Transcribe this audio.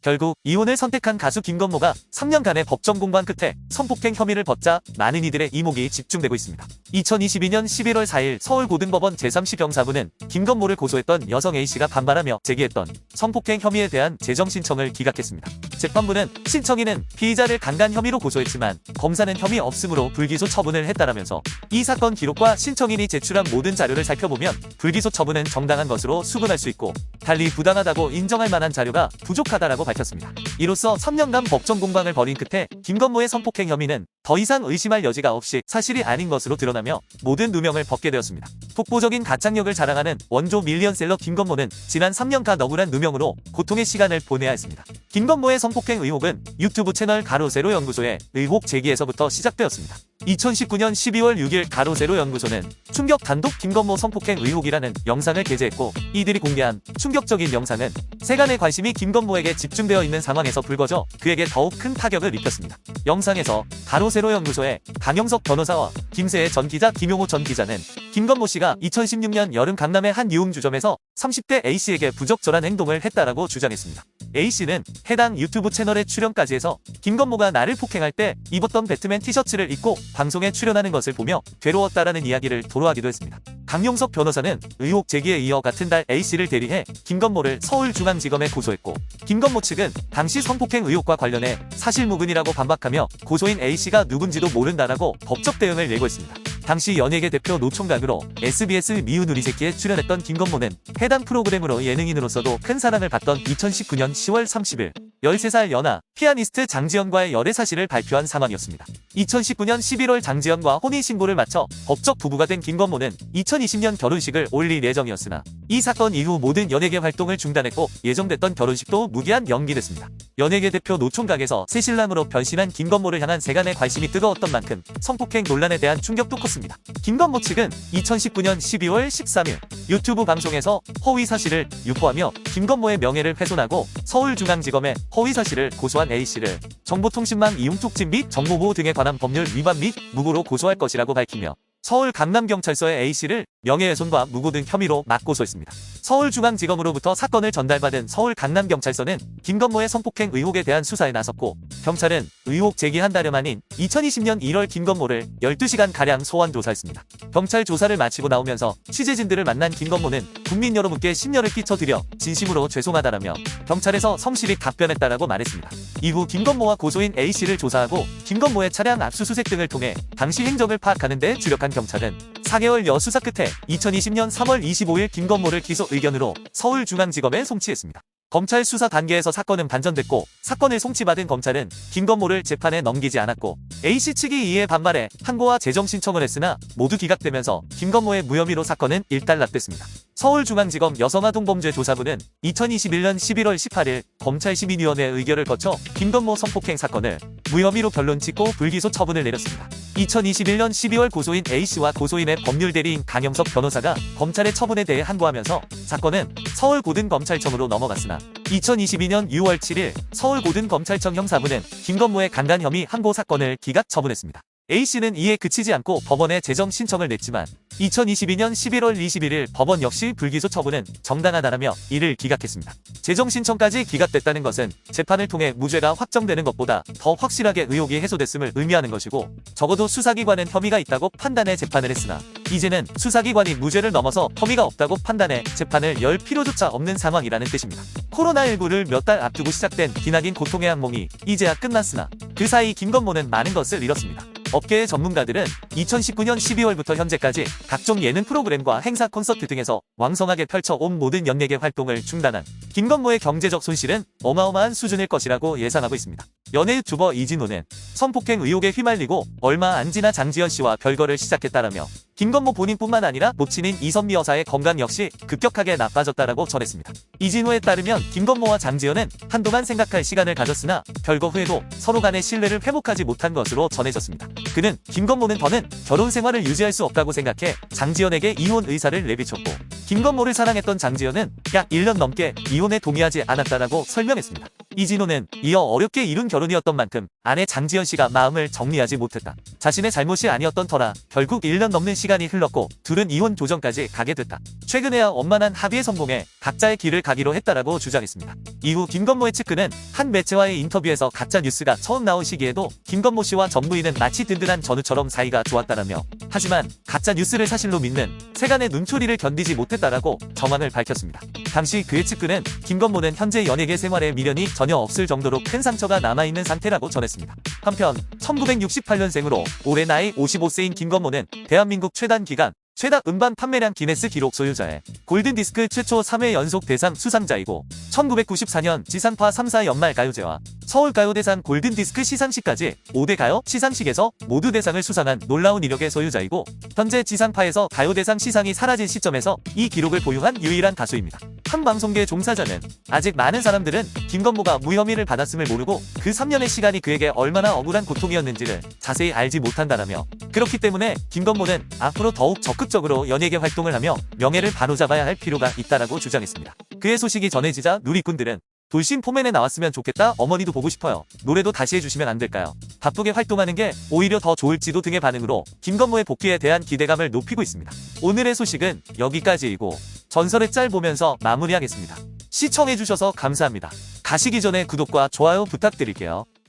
결국 이혼을 선택한 가수 김건모가 3년간의 법정 공방 끝에 성폭행 혐의를 벗자 많은 이들의 이목이 집중되고 있습니다. 2022년 11월 4일 서울고등법원 제30형사부는 김건모를 고소했던 여성 A씨가 반발하며 제기했던 성폭행 혐의에 대한 재정신청을 기각했습니다. 재판부는 신청인은 피의자를 강간 혐의로 고소했지만 검사는 혐의 없음으로 불기소 처분을 했다라면서 이 사건 기록과 신청인이 제출한 모든 자료를 살펴보면 불기소 처분은 정당한 것으로 수긍할 수 있고 달리 부당하다고 인정할 만한 자료가 부족하다라고 밝혔습니다. 이로써 3년간 법정 공방을 벌인 끝에 김건모의 성폭행 혐의는 더 이상 의심할 여지가 없이 사실이 아닌 것으로 드러나며 모든 누명을 벗게 되었습니다. 독보적인 가창력을 자랑하는 원조 밀리언셀러 김건모는 지난 3년간 억울한 누명으로 고통의 시간을 보내야 했습니다. 김건모의 성폭행 의혹은 유튜브 채널 가로세로 연구소의 의혹 제기에서부터 시작되었습니다. 2019년 12월 6일 가로세로 연구소는 충격 단독 김건모 성폭행 의혹이라는 영상을 게재했고 이들이 공개한 충격적인 영상은 세간의 관심이 김건모에게 집중되어 있는 상황에서 불거져 그에게 더욱 큰 타격을 입혔습니다. 영상에서 가로세로 연구소의 강영석 변호사와 김세혜 전 기자, 김용호 전 기자는 김건모 씨가 2016년 여름 강남의 한 유흥주점에서 30대 A씨에게 부적절한 행동을 했다라고 주장했습니다. A씨는 해당 유튜브 채널에 출연까지 해서 김건모가 나를 폭행할 때 입었던 배트맨 티셔츠를 입고 방송에 출연하는 것을 보며 괴로웠다라는 이야기를 토로하기도 했습니다. 강용석 변호사는 의혹 제기에 이어 같은 달 A씨를 대리해 김건모를 서울중앙지검에 고소했고 김건모 측은 당시 성폭행 의혹과 관련해 사실무근이라고 반박하며 고소인 A씨가 누군지도 모른다라고 법적 대응을 예고했습니다. 당시 연예계 대표 노총각으로 SBS 미운 우리 새끼에 출연했던 김건모는 해당 프로그램으로 예능인으로서도 큰 사랑을 받던 2019년 10월 30일 13살 연하 피아니스트 장지연과의 열애 사실을 발표한 상황이었습니다. 2019년 11월 장지연과 혼인신고를 마쳐 법적 부부가 된 김건모는 2020년 결혼식을 올릴 예정이었으나 이 사건 이후 모든 연예계 활동을 중단했고 예정됐던 결혼식도 무기한 연기됐습니다. 연예계 대표 노총각에서 새신랑으로 변신한 김건모를 향한 세간의 관심이 뜨거웠던 만큼 성폭행 논란에 대한 충격도 컸습니다. 김건모 측은 2019년 12월 13일 유튜브 방송에서 허위 사실을 유포하며 김건모의 명예를 훼손하고 서울중앙지검에 허위 사실을 고소한 A씨를 정보통신망 이용 촉진 및 정보보호 등에 관한 법률 위반 및 무고로 고소할 것이라고 밝히며 서울 강남경찰서에 A씨를 명예훼손과 무고 등 혐의로 맞고소했습니다. 서울중앙지검으로부터 사건을 전달받은 서울 강남경찰서는 김건모의 성폭행 의혹에 대한 수사에 나섰고 경찰은 의혹 제기 한 달여 만인 2020년 1월 김건모를 12시간가량 소환 조사했습니다. 경찰 조사를 마치고 나오면서 취재진들을 만난 김건모는 국민 여러분께 심려를 끼쳐드려 진심으로 죄송하다라며 경찰에서 성실히 답변했다라고 말했습니다. 이후 김건모와 고소인 A씨를 조사하고 김건모의 차량 압수수색 등을 통해 당시 행적을 파악하는 데 주력한 경찰은 4개월여 수사 끝에 2020년 3월 25일 김건모를 기소 의견으로 서울중앙지검에 송치했습니다. 검찰 수사 단계에서 사건은 반전됐고 사건을 송치받은 검찰은 김건모를 재판에 넘기지 않았고 A씨 측이 이에 반발해 항고와 재정 신청을 했으나 모두 기각되면서 김건모의 무혐의로 사건은 일단락됐습니다. 서울중앙지검 여성아동범죄조사부는 2021년 11월 18일 검찰시민위원회 의결을 거쳐 김건모 성폭행 사건을 무혐의로 변론 짓고 불기소 처분을 내렸습니다. 2021년 12월 고소인 A씨와 고소인의 법률대리인 강영석 변호사가 검찰의 처분에 대해 항고하면서 사건은 서울고등검찰청으로 넘어갔으나 2022년 6월 7일 서울고등검찰청 형사부는 김건모의 강간 혐의 항고 사건을 기각 처분했습니다. A씨는 이에 그치지 않고 법원에 재정 신청을 냈지만 2022년 11월 21일 법원 역시 불기소 처분은 정당하다라며 이를 기각했습니다. 재정 신청까지 기각됐다는 것은 재판을 통해 무죄가 확정되는 것보다 더 확실하게 의혹이 해소됐음을 의미하는 것이고 적어도 수사기관은 혐의가 있다고 판단해 재판을 했으나 이제는 수사기관이 무죄를 넘어서 혐의가 없다고 판단해 재판을 열 필요조차 없는 상황이라는 뜻입니다. 코로나19를 몇 달 앞두고 시작된 기나긴 고통의 악몽이 이제야 끝났으나 그 사이 김건모는 많은 것을 잃었습니다. 업계의 전문가들은 2019년 12월부터 현재까지 각종 예능 프로그램과 행사 콘서트 등에서 왕성하게 펼쳐온 모든 연예계 활동을 중단한 김건모의 경제적 손실은 어마어마한 수준일 것이라고 예상하고 있습니다. 연예 유튜버 이진호는 성폭행 의혹에 휘말리고 얼마 안 지나 장지연 씨와 별거를 시작했다라며 김건모 본인뿐만 아니라 모친인 이선미 여사의 건강 역시 급격하게 나빠졌다라고 전했습니다. 이진호에 따르면 김건모와 장지연은 한동안 생각할 시간을 가졌으나 별거 후에도 서로 간의 신뢰를 회복하지 못한 것으로 전해졌습니다. 그는 김건모는 더는 결혼 생활을 유지할 수 없다고 생각해 장지연에게 이혼 의사를 내비쳤고 김건모를 사랑했던 장지연은 약 1년 넘게 이혼에 동의하지 않았다라고 설명했습니다. 이진호는 이어 어렵게 이룬 결혼이었던 만큼 아내 장지연 씨가 마음을 정리하지 못했다. 자신의 잘못이 아니었던 터라 결국 1년 넘는 시간이 흘렀고 둘은 이혼 조정까지 가게 됐다. 최근에야 원만한 합의에 성공해 각자의 길을 가기로 했다라고 주장했습니다. 이후 김건모의 측근은 한 매체와의 인터뷰에서 가짜 뉴스가 처음 나온 시기에도 김건모 씨와 전 부인은 마치 든든한 전우처럼 사이가 좋았다라며, 하지만 가짜 뉴스를 사실로 믿는 세간의 눈초리를 견디지 못했다라고 정황을 밝혔습니다. 당시 그의 측근은 김건모는 현재 연예계 생활에 미련이 전혀 없을 정도로 큰 상처가 남아있는 상태라고 전했습니다. 한편 1968년생으로 올해 나이 55세인 김건모는 대한민국 최단 기간 최다 음반 판매량 기네스 기록 소유자에 골든디스크 최초 3회 연속 대상 수상자이고 1994년 지상파 3사 연말 가요제와 서울가요대상 골든디스크 시상식까지 5대 가요 시상식에서 모두 대상을 수상한 놀라운 이력의 소유자이고, 현재 지상파에서 가요대상 시상이 사라진 시점에서 이 기록을 보유한 유일한 가수입니다. 한 방송계 종사자는 아직 많은 사람들은 김건모가 무혐의를 받았음을 모르고 그 3년의 시간이 그에게 얼마나 억울한 고통이었는지를 자세히 알지 못한다라며, 그렇기 때문에 김건모는 앞으로 더욱 적극적으로 연예계 활동을 하며 명예를 바로잡아야 할 필요가 있다라고 주장했습니다. 그의 소식이 전해지자 누리꾼들은 돌싱 포맨에 나왔으면 좋겠다, 어머니도 보고 싶어요, 노래도 다시 해주시면 안 될까요, 바쁘게 활동하는 게 오히려 더 좋을지도 등의 반응으로 김건모의 복귀에 대한 기대감을 높이고 있습니다. 오늘의 소식은 여기까지이고 전설의 짤 보면서 마무리하겠습니다. 시청해주셔서 감사합니다. 가시기 전에 구독과 좋아요 부탁드릴게요.